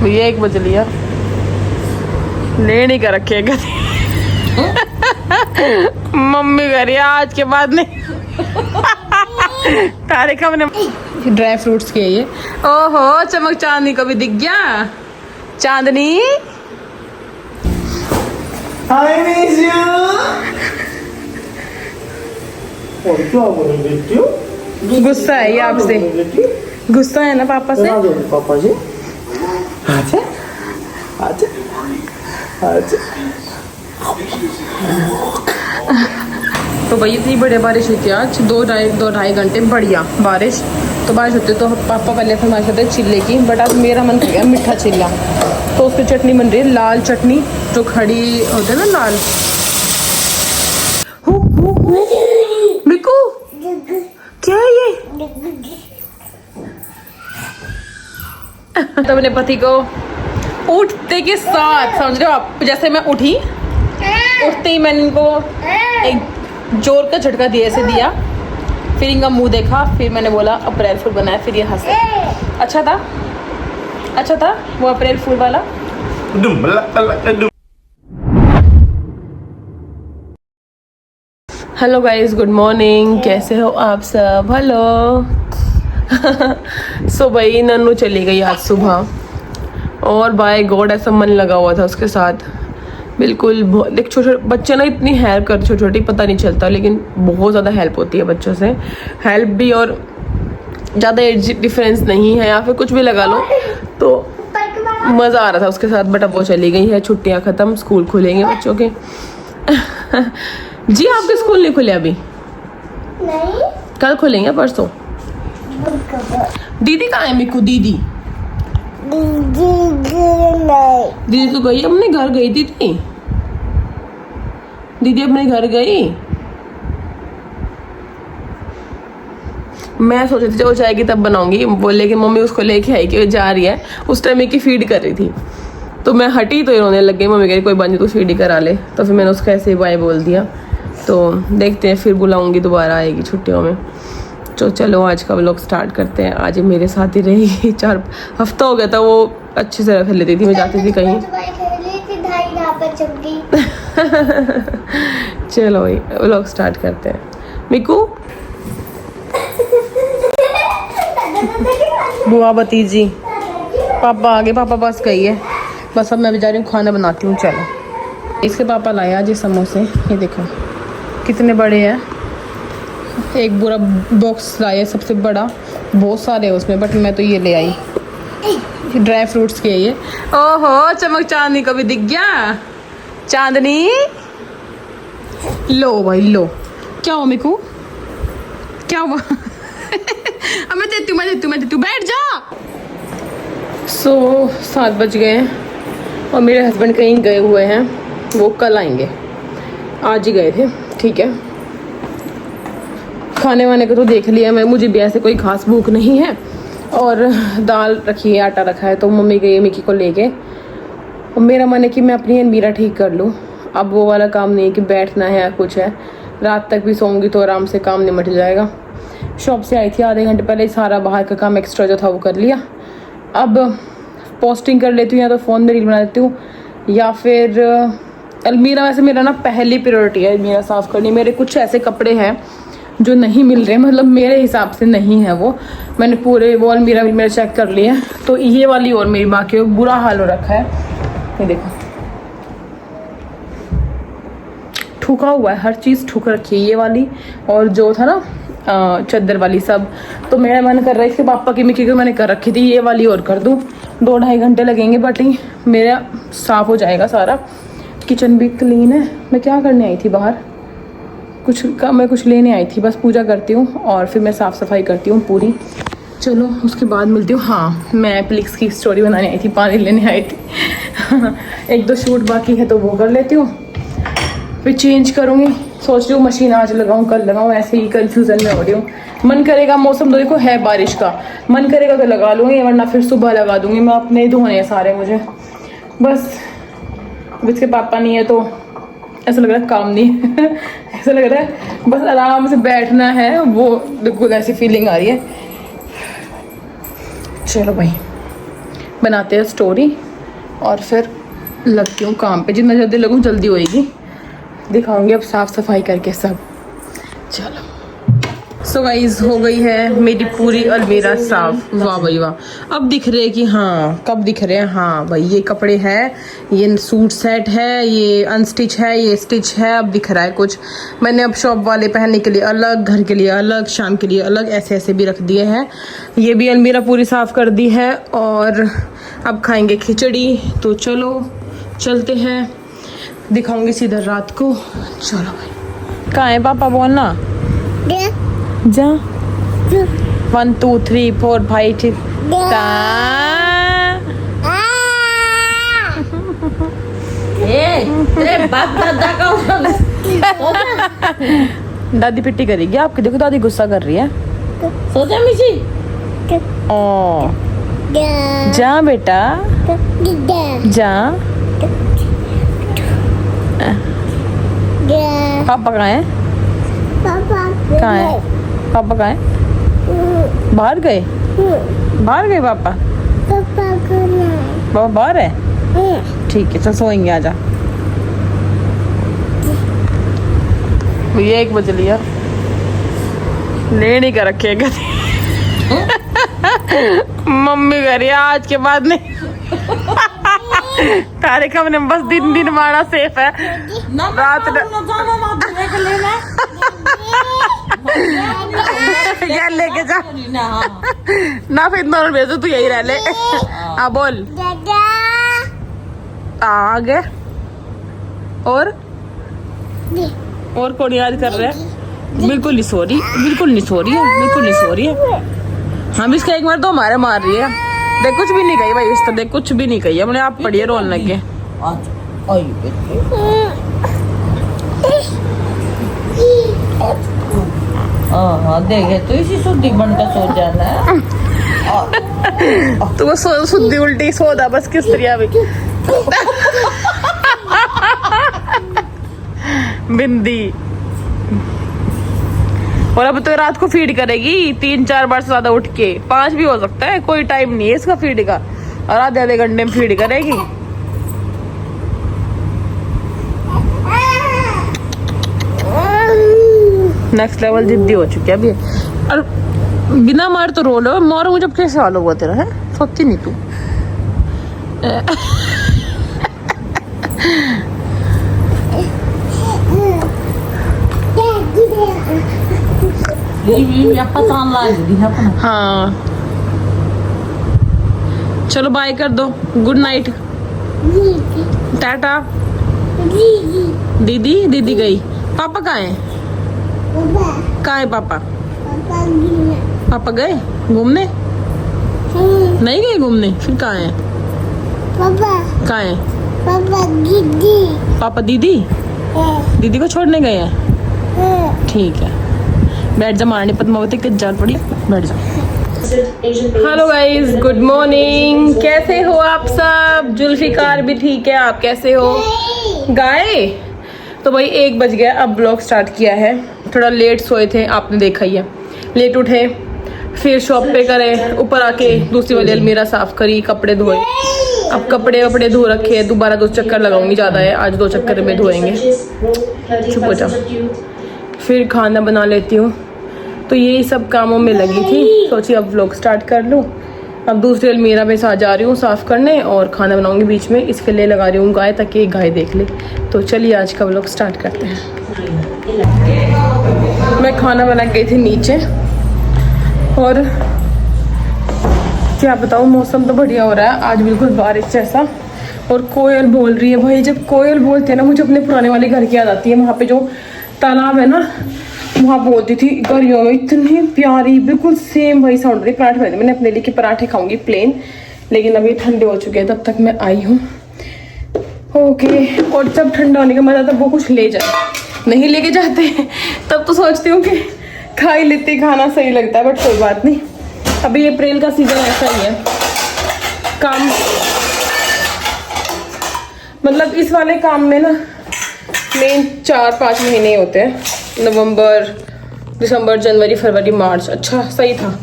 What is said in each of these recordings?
भैया 1 बज लिया, ले नहीं कर रखे कभी। मम्मी कह रही है आज के बाद नहीं। तारिक हमने ड्राई फ्रूट्स के ये। ओहो चमक चांदनी को भी दिख गया। चांदनी I miss you. और क्या बोल रही हो? गुस्सा है ये आपसे, गुस्सा है ना पापा से। पापा जी आजा आजा आजा। तो भाई इतनी बढ़िया बारिश हुई थी आज, 2-2.5 घंटे बढ़िया बारिश। तो बारिश होती तो पापा पहले फरमाइश करते चिल्ले की, बट आज मेरा मन कर गया मीठा चिल्ला। तो उसकी चटनी बन रही है, लाल चटनी जो खड़ी होती है ना लाल। मिकू क्या है ये? तो अपने पति को उठते के साथ, समझ रहे हो आप, जैसे मैं उठी उठते ही मैंने इनको एक जोर का झटका दिया ऐसे दिया, फिर इनका मुंह देखा, फिर मैंने बोला अप्रैल फूल बनाया, फिर ये हंसे। अच्छा था, अच्छा था वो अप्रैल फूल वाला। हेलो गाइस, गुड मॉर्निंग, कैसे हो आप सब? हेलो। सो भाई नन्नू चली गई आज सुबह, और बाय गॉड ऐसा मन लगा हुआ था उसके साथ बिल्कुल। देख छोटे बच्चे ना इतनी हेल्प करते, छोटी छोटी पता नहीं चलता, लेकिन बहुत ज़्यादा हेल्प होती है बच्चों से। हेल्प भी, और ज़्यादा एज डिफरेंस नहीं है या फिर कुछ भी लगा लो, तो मज़ा आ रहा था उसके साथ। बट अब वो चली गई है, छुट्टियाँ ख़त्म, स्कूल खुलेंगे बच्चों के। जी आपके स्कूल नहीं खुले अभी? नहीं, कल खुलेंगे, परसों। दीदी कहाँ है मिकू? दीदी दीदी तो गई, अपने घर गई थी। दीदी अपने घर गई। मैं सोच रही थी जब वो जाएगी तब बनाऊंगी, बोले कि मम्मी उसको लेके आई कि जा रही है। उस टाइम एक ही फीड कर रही थी, तो मैं हटी तो ये रोने लग गई। मम्मी कह रही कोई बात नहीं, तू फीड ही करा ले। तो फिर मैंने उसको ऐसे ही बाय बोल दिया। तो देखते हैं, फिर बुलाऊंगी, दोबारा आएगी छुट्टियों में। तो चलो आज का व्लॉग स्टार्ट करते हैं। आज मेरे साथ ही रहेगी, 4 हफ्ता हो गया था वो अच्छे से रख लेती थी, मैं जाती थी कहीं। चलो भाई व्लॉग स्टार्ट करते हैं। मिकू बुआ भतीजी पापा आगे, पापा पास गई है बस। अब मैं भी जा रही हूँ खाना बनाती हूँ। चलो, इसके पापा लाए आज ये समोसे, ये देखो कितने बड़े हैं। एक पूरा बॉक्स लाए सबसे बड़ा, बहुत सारे है उसमें, बट मैं तो ये ले आई। ड्राई फ्रूट्स के ये। ओहो चमक चांदनी को भी दिख गया। चांदनी लो भाई लो। क्या हो मिकू, क्या हुआ? मैं देती हूँ, बैठ जा। 7 बज गए और मेरे हस्बैंड कहीं गए हुए हैं, वो कल आएंगे। आज ही गए थे, ठीक है। खाने वाने को तो देख लिया मैं, मुझे भी ऐसे कोई खास भूख नहीं है। और दाल रखी है, आटा रखा है, तो मम्मी गई मिकी को लेके। और मेरा मन है कि मैं अपनी अलमीरा ठीक कर लूँ। अब वो वाला काम नहीं है कि बैठना है या कुछ है। रात तक भी सोऊंगी तो आराम से काम निमट जाएगा। शॉप से आई थी आधे घंटे पहले, सारा बाहर का काम एक्स्ट्रा जो था वो कर लिया। अब पोस्टिंग कर लेती हूँ, या तो फ़ोन में रील बना लेती हूँ, या फिर अलमीरा। वैसे मेरा ना पहली प्रायोरिटी है अलमीरा साफ़ करनी। मेरे कुछ ऐसे कपड़े हैं जो नहीं मिल रहे, मतलब मेरे हिसाब से नहीं है वो। मैंने पूरे वो अलमीरा मेरा चेक कर लिया, तो ये वाली और मेरी बाकी बुरा हाल हो रखा है। ये देखो ठुका हुआ है, हर चीज़ ठुक रखी है, ये वाली और जो था ना चद्दर वाली सब। तो मेरा मन कर रहा है इसके पापा की मिकी को मैंने कर रखी थी, ये वाली और कर दूँ। 2-2.5 घंटे लगेंगे, बट ही मेरा साफ़ हो जाएगा सारा। किचन भी क्लीन है। मैं क्या करने आई थी बाहर, मैं कुछ लेने आई थी, बस पूजा करती हूँ और फिर मैं साफ़ सफाई करती हूँ पूरी। चलो उसके बाद मिलती हूँ। हाँ, मैं प्लिक्स की स्टोरी बनाने आई थी, पानी लेने आई थी। 1-2 शूट बाकी है तो वो कर लेती हूँ, फिर चेंज करूँगी। सोच रही हूँ मशीन आज लगाऊँ कल लगाऊँ, ऐसे ही कंफ्यूजन में हो रही हूँ। मन करेगा, मौसम तो देखो है बारिश का, मन करेगा तो लगा लूँगी, वरना फिर सुबह लगा दूँगी। मैं अपने धोने हैं सारे मुझे, बस इसके पापा नहीं है तो ऐसा लग रहा है काम नहीं है। ऐसा लग रहा है बस आराम से बैठना है, वो बिल्कुल ऐसी फीलिंग आ रही है। चलो भाई बनाते हैं स्टोरी और फिर लगती हूँ काम पे। जितना जल्दी लगूँ जल्दी होएगी। दिखाऊंगी अब साफ सफाई करके सब। चलो सो गाइस हो गई है मेरी पूरी अलमीरा साफ। वाह भाई वाह। अब दिख रहे हैं कि हाँ कब दिख रहे हैं, हाँ भाई ये कपड़े हैं, ये सूट सेट है, ये अनस्टिच है, ये स्टिच है। अब दिख रहा है कुछ। मैंने अब शॉप वाले पहनने के लिए अलग, घर के लिए अलग, शाम के लिए अलग, ऐसे ऐसे भी रख दिए हैं। ये भी अलमीरा पूरी साफ कर दी है और अब खाएंगे खिचड़ी। तो चलो चलते हैं, दिखाऊंगी सीधा रात को। चलो भाई। कहाँ है पापा बोलना जा। 1 2 3 4 5 6 दादी पिट्टी करेगी आपकी। देखो दादी गुस्सा कर रही है। सोचा मिशी ओ जा बेटा जा। पापा कहाँ है? कहाँ है पापा? कहाँ है? बाहर गए? बाहर गए पापा? पापा बाहर है? ठीक है चल सोएंगे। आजा। ये 1 बज लिया। नहीं कर रखे मम्मी कह रही है आज के बाद नहीं। कार्यक्रम ने बस दिन मारा सेफ है रात यार लेके जा ना। फिर दोनों भेजो तू यही रह ले। आ बोल आ गए। और कौन याद कर रहे हैं? बिल्कुल नहीं सो रही, बिल्कुल नहीं सो रही है, बिल्कुल नहीं सो रही है। हम इसका एक बार तो हमारे मार रही है। देख कुछ भी नहीं कही भाई, इस तो देख कुछ भी नहीं कही। हमने आप पढ़िए रोन लग गए। देखे तो इसी शुद्धि बनकर सो जाना है। तो शुद्धि उल्टी सोदा बस किस तरह भी बिंदी। और अब तो रात को फीड करेगी 3-4 बार से ज्यादा उठ के। 5 भी हो सकता है, कोई टाइम नहीं है इसका फीड का। और आधे घंटे में फीड करेगी। नेक्स्ट लेवल जिद्दी हो चुकी है अभी। और बिना मार तो रो लो, मारूंगा जब कैसे हाल होगा तेरा है? सोचती नहीं तू। हाँ चलो बाय कर दो। Good night Tata. दीदी गई। पापा कहाँ है? कहाँ है पापा? पापा गए घूमने? नहीं गए घूमने? फिर कहाँ है? कहाँ है पापा? दीदी को छोड़ने गए हैं? ठीक है बैठ जा। मारने पद्मावती के जान पड़ी, बैठ जा। Hello guys, good morning. कैसे हो आप सब? जुल्फिकार भी ठीक है, आप कैसे हो? गाय तो भाई 1 बज गया। अब ब्लॉग स्टार्ट किया है। थोड़ा लेट सोए थे, आपने देखा ही है। लेट उठे, फिर शॉप पे करे, ऊपर आके दूसरी वाली अलमीरा साफ करी, कपड़े धोए। अब कपड़े धो रखे, दोबारा 2 चक्कर लगाऊंगी, ज़्यादा है आज 2 चक्कर में धोएंगे। चुप हो जा। फिर खाना बना लेती हूँ। तो यही सब कामों में लगी थी। सोची अब व्लॉग स्टार्ट कर लूँ। अब दूसरी अलमीरा में जा रही हूँ साफ़ करने और खाना बनाऊंगी बीच में। इसके लिए लगा रही हूँ गाय, ताकि एक गाय देख ले। तो चलिए आज का व्लॉग स्टार्ट करते हैं। मैं खाना बना गई थी नीचे और क्या बताऊँ, मौसम तो बढ़िया हो रहा है आज, बिल्कुल बारिश जैसा। और कोयल बोल रही है भाई। जब कोयल बोलते हैं ना, मुझे अपने पुराने वाले घर की याद आती है। वहाँ पे जो तालाब है ना, वहाँ बोलती थी गर्मियों में, इतनी प्यारी बिल्कुल सेम वही साउंड रही। पराठे बनाए, मैंने अपने लिए के पराठे खाऊंगी प्लेन, लेकिन अभी ठंडे हो चुके हैं। तब तक मैं आई हूँ। ओके। और जब ठंडा होने का मजा तब वो कुछ ले जाए, नहीं लेके जाते तब तो सोचती हूँ कि खा ही लेती, खाना सही लगता है। बट कोई बात नहीं, अभी अप्रैल का सीजन ऐसा ही है। काम मतलब इस वाले काम में ना मेन 4-5 महीने होते हैं। नवंबर, दिसंबर, जनवरी, फरवरी, मार्च। अच्छा सही था।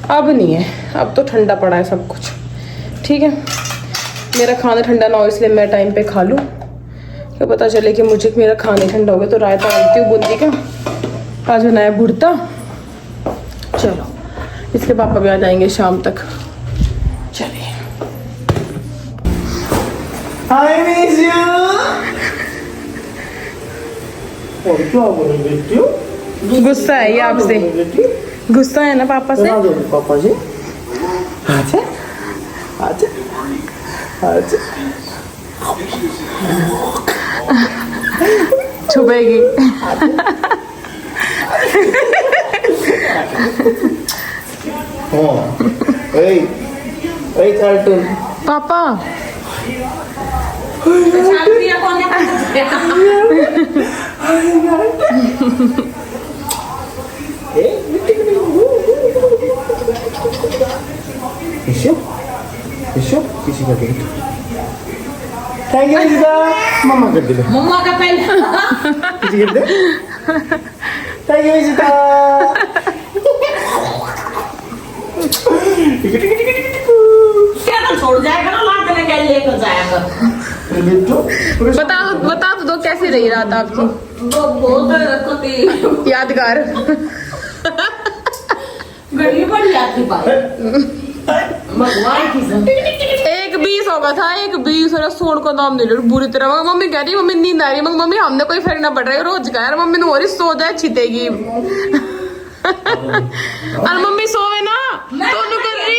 अब नहीं है, अब तो ठंडा पड़ा है सब कुछ। ठीक है, मेरा खाना ठंडा ना हो इसलिए मैं टाइम पे खा लूँ, क्या पता चले कि मुझे मेरा खाना ठंडा हो गया। तो रायता डालती हूँ बूंदी का, आज बनाया भुर्ता। चलो, इसके पापा भी आ जाएंगे शाम तक। चलिए, हाय मिशू। और क्या बोल रही बेटी? गुस्सा है ये आपसे, गुस्सा है ना पापा से। पापा जी आजा आजा आजा। छुपेगी। कार्टून पापा किसी का गिफ्ट। Thank you Vijita. मम्मा कर दिले। मम्मा का पहले किसी गिफ्ट दे। Thank you Vijita. क्या तो छोड़ जाएगा ना, लाके लेके लेकर जाएगा। बता तो दो कैसी रही रात आपकी? वो बहुत यादगार। गड़ी बड़ी आती बात भगवान की। 1:20 होगा था, 1:20। और सोन को नाम नहीं ले बुरी तरह। मम्मी कह रही मम्मी नींद आ रही। मम्मी हमने कोई फर्क ना पड़ रहा है, रोज का यार। मम्मी ने हो रही सो जाए छितेगी। और मम्मी सोवे ना तो नु कर रही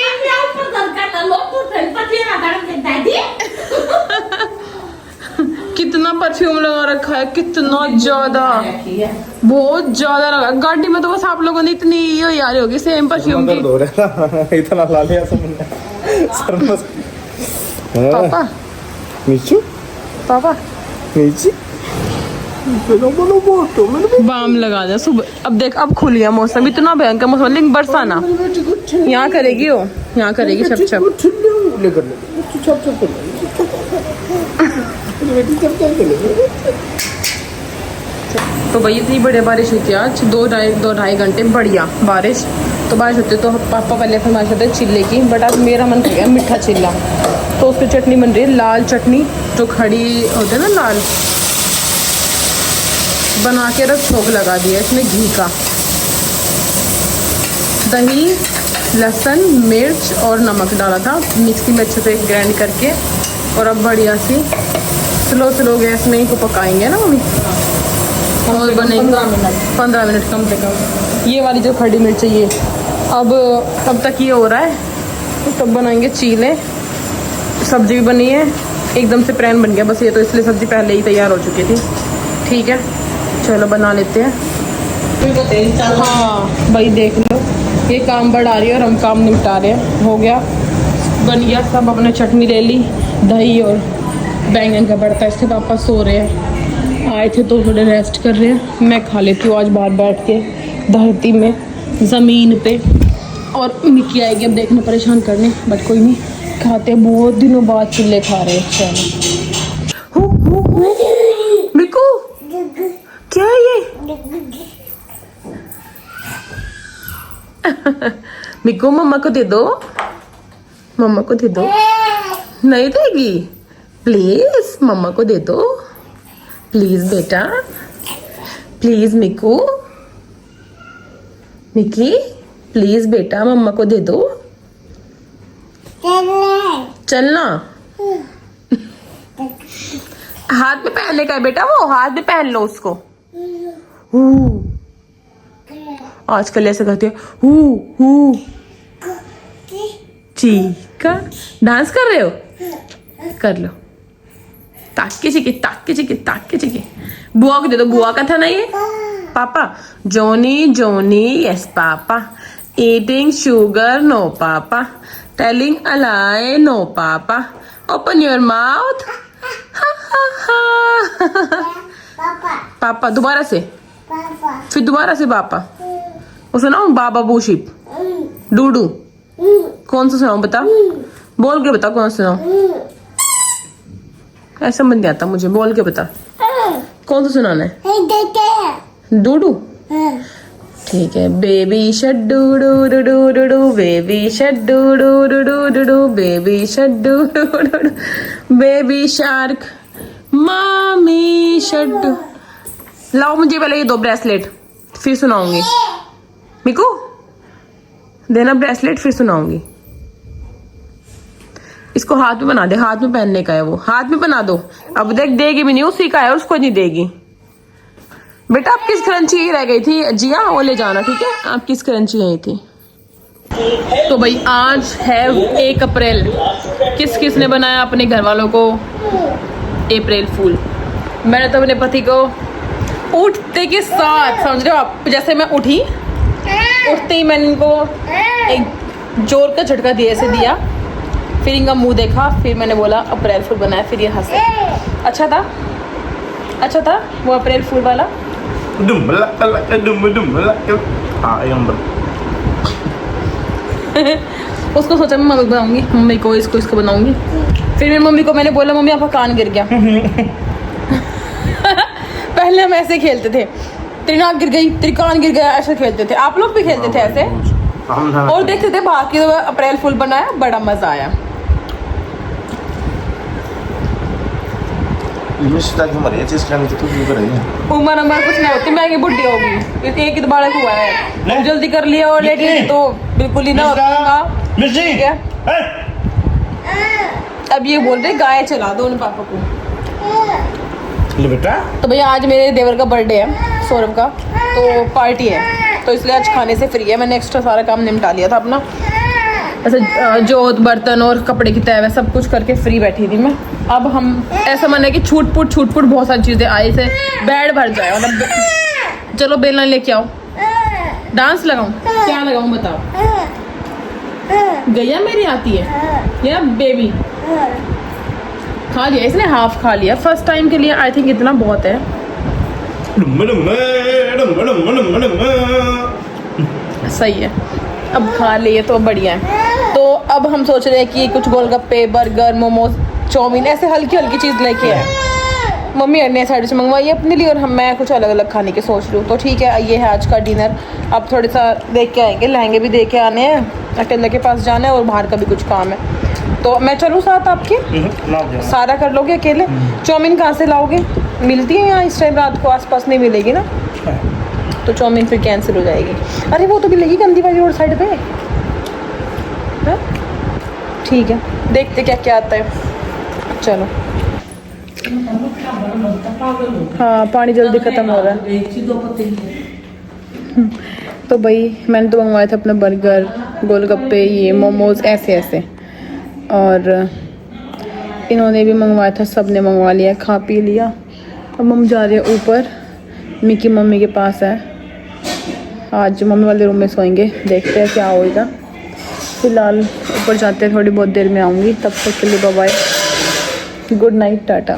कितना परफ्यूम लगा रखा है, कितना ज्यादा, बहुत ज्यादा लगा। गाड़ी में तो बस आप लोगों ने इतनी ये यारी होगी सेम परफ्यूम की। इतना ला लिया सबने सर में। पापा मिशू पापा मिशू बाम लगा दे सुबह। अब देख, अब खुल गया मौसम, इतना भयंकर मौसम, लेकिन बरसा ना। यहाँ करेगी वो, यहाँ करेगी छप छप। तो भाई इतनी बढ़िया बारिश हुई थी आज, 2-2.5 घंटे बढ़िया बारिश। तो बारिश होती तो पापा पहले फरमाइश करते चिल्ले की, बट आज मेरा मन कर गया मीठा चिल्ला। तो उसकी चटनी बन रही है, लाल चटनी जो खड़ी होती है ना, लाल बना के रख छोंक लगा दिया इसमें घी का। दही, लहसुन, मिर्च और नमक डाला था, मिक्सी में अच्छे से ग्राइंड करके। और अब बढ़िया सी स्लो गैस में इनको पकाएंगे ना मम्मी, और बनेंगे 15 मिनट कम से कम। ये वाली जो खड़ी मिर्च है ये, अब तक ये हो रहा है, तो तब बनाएंगे चीले। सब्जी भी बनी है, एकदम से प्लान बन गया बस ये, तो इसलिए सब्जी पहले ही तैयार हो चुकी थी। ठीक है, चलो बना लेते हैं। हाँ भाई देख लो, ये काम बढ़ा रही है और हम काम निपटा रहे हैं। हो गया, बन गया सब। अपने चटनी ले ली, दही और बैंगन का भरता। इसके पापा सो रहे हैं, आए थे तो थोड़े रेस्ट कर रहे हैं। मैं खा लेती हूँ आज बाहर बैठ के धरती में, ज़मीन पे। और मिक्की आएगी अब देखना परेशान करने, बट कोई नहीं, खाते बहुत दिनों बाद चिल्ले खा रहे हैं। चलो मिक्कू क्या है ये? मिक्कू मम्मा को दे दो, मम्मा को दे दो। नहीं देगी? प्लीज मम्मा को दे दो, प्लीज बेटा, प्लीज मिक्कू, मिक्की प्लीज बेटा मम्मा को दे दो। चलना हाथ में पहनने का है बेटा, वो हाथ में पहन लो उसको। आजकल ऐसे करते हैं, हु चीका। डांस कर रहे हो? कर लो। ताके चिकी। बुआ को दे दो, बुआ का था ना ये। Papa Johnny yes papa. Eating sugar no papa. Telling a lie no papa. Open your mouth. Papa दोबारा से, फिर दोबारा से पापा। वो सुनाओ, बाबा बूशिप, डूडू। कौन सा सुनाऊं बता, बोल के बता कौन सा सुनाऊं। ऐसा मन नहीं आता मुझे, बोल के बता कौन सा सुनाना है। डूडू ठीक है। Baby shark doo doo doo doo doo doo, baby shark doo doo doo doo doo doo, baby shark doo doo doo doo, baby shark, mommy shark doo. लाओ मुझे पहले ये 2 ब्रेसलेट, फिर सुनाऊंगी। मिकू देना ब्रेसलेट, फिर सुनाऊंगी। इसको हाथ में बना दे, हाथ में पहनने का है वो, हाथ में बना दो। अब देख देगी भी नहीं, उसी का है, उसको नहीं देगी। बेटा आपकी स्क्रंची रह गई थी जिया, वो ले जाना, ठीक है? आपकी स्क्रंची यही थी। तो भाई आज है 1 अप्रैल। किस किस ने बनाया अपने घर वालों को अप्रैल फूल? मैंने तो अपने पति को उठते के साथ, समझ रहे हो आप, जैसे मैं उठी उठते ही मैंने इनको एक जोर का झटका दिए से दिया, फिर इनका मुंह देखा, फिर मैंने बोला अप्रैल फूल बनाया, फिर ये हंसे। अच्छा था, अच्छा था वो अप्रैल फूल वाला। उसको सोचा मैं मम्मी बनाऊंगी, मम्मी को इसको बनाऊंगी। फिर मेरी मम्मी को मैंने बोला मम्मी आपका कान गिर गया। पहले हम ऐसे खेलते थे, तेरी नाक गिर गई, तेरी कान गिर गया, ऐसे खेलते थे। आप लोग भी खेलते थे ऐसे? और देखते थे बाकी तो अप्रैल फूल बनाया, बड़ा मजा आया। उम्र नंबर कुछ नहीं होती, मैं बुढ़ी होगी, एक ही बालक हुआ है, जल्दी कर लिया और लेट गई तो बिल्कुल ही ना होगा। ठीक है, अब ये बोल रहे गाय चला दो उन पापा को। बेटा तो भैया आज मेरे देवर का बर्थडे है, सौरभ का, तो पार्टी है, तो इसलिए आज खाने से फ्री है। मैंने एक्स्ट्रा सारा काम निपटा लिया था अपना, ऐसे जोत बर्तन और कपड़े की तय सब कुछ करके फ्री बैठी थी मैं। अब हम ऐसा मन है कि छूट पुट बहुत सारी चीजें आई से बेड भर जाए, मतलब चलो बेलना लेके आओ, डांस लगाऊं, क्या लगाऊं बताओ? गैया मेरी आती है या बेबी? खा लिया इसने, हाफ खा लिया फर्स्ट टाइम के लिए। आई थिंक इतना बहुत है। सही है, अब खा लिए तो बढ़िया है। तो अब हम सोच रहे हैं कि कुछ गोलगप्पे, बर्गर, मोमोज, चाउमीन, ऐसे हल्की हल्की चीज़ लेके आए। मम्मी ने साइड से मंगवाई अपने लिए और मैं कुछ अलग अलग खाने की सोच रही हूँ। तो ठीक है, ये है आज का डिनर। अब थोड़ा सा देख के आएंगे, लहंगे भी देख के आने हैं, अकेले के पास जाना है और बाहर का भी कुछ काम है। तो मैं चलूँ साथ आपके? सारा कर लोगे अकेले? चाउमीन कहाँ से लाओगे? मिलती है यहाँ इस टाइम रात को? आसपास नहीं मिलेगी ना, तो चाउमीन फिर कैंसिल हो जाएगी। अरे वो तो मिलेगी गंदी वाली रोड साइड पे। हाँ ठीक है, देखते क्या क्या आता है। चलो हाँ, पानी जल्दी ख़त्म हो रहा है। तो भाई मैंने तो मंगवाया था अपना बर्गर, गोलगप्पे, ये मोमोज, ऐसे ऐसे, और इन्होंने भी मंगवाया था, सब ने मंगवा लिया, खा पी लिया। अब हम जा रहे हैं ऊपर, मिकी मम्मी के पास है। आज मम्मी वाले रूम में सोएंगे, देखते हैं क्या होगा। फिलहाल ऊपर जाते हैं, थोड़ी बहुत देर में आऊँगी, तब तक के लिए bye bye, good night, Tata.